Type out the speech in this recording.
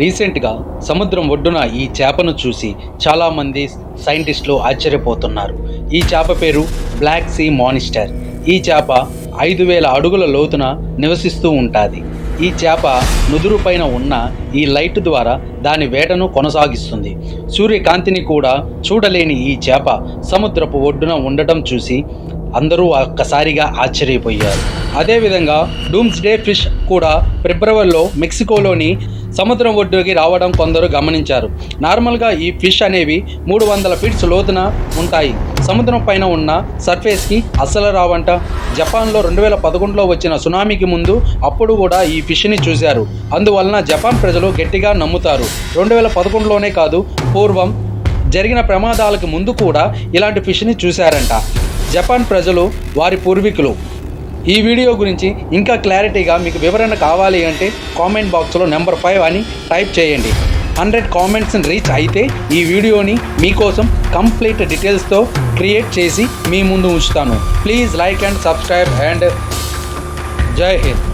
రీసెంట్గా సముద్రం ఒడ్డున ఈ చేపను చూసి చాలామంది సైంటిస్టులు ఆశ్చర్యపోతున్నారు. ఈ చేప పేరు బ్లాక్ సీ మానిస్టర్. ఈ చేప 5,000 అడుగుల లోతున నివసిస్తూ ఉంటుంది. ఈ చేప నుదురు పైన ఉన్న ఈ లైట్ ద్వారా దాని వేటను కొనసాగిస్తుంది. సూర్యకాంతిని కూడా చూడలేని ఈ చేప సముద్రపు ఒడ్డున ఉండటం చూసి అందరూ ఒక్కసారిగా ఆశ్చర్యపోయారు. అదేవిధంగా డూమ్స్డే ఫిష్ కూడా ఫిబ్రవరిలో మెక్సికోలోని సముద్రం ఒడ్డుకి రావడం కొందరు గమనించారు. నార్మల్గా ఈ ఫిష్ అనేవి 300 ఫీట్స్ లోతున ఉంటాయి. సముద్రం పైన ఉన్న సర్ఫేస్కి అస్సలు రావంట. జపాన్లో 2011లో వచ్చిన సునామీకి ముందు అప్పుడు కూడా ఈ ఫిష్ని చూశారు. అందువలన జపాన్ ప్రజలు గట్టిగా నమ్ముతారు. 2011లోనే కాదు, పూర్వం జరిగిన ప్రమాదాలకు ముందు కూడా ఇలాంటి ఫిష్ని చూశారంట జపాన్ ప్రజలు, వారి పూర్వీకులు. ఈ వీడియో గురించి ఇంకా క్లారిటీగా మీకు వివరణ కావాలి అంటే కామెంట్ బాక్స్లో నెంబర్ 5 అని టైప్ చేయండి. 100 కామెంట్స్ని రీచ్ అయితే ఈ వీడియోని మీకోసం కంప్లీట్ డీటెయిల్స్తో క్రియేట్ చేసి మీ ముందు ఉంచుతాను. Please like and subscribe and జై హింద్.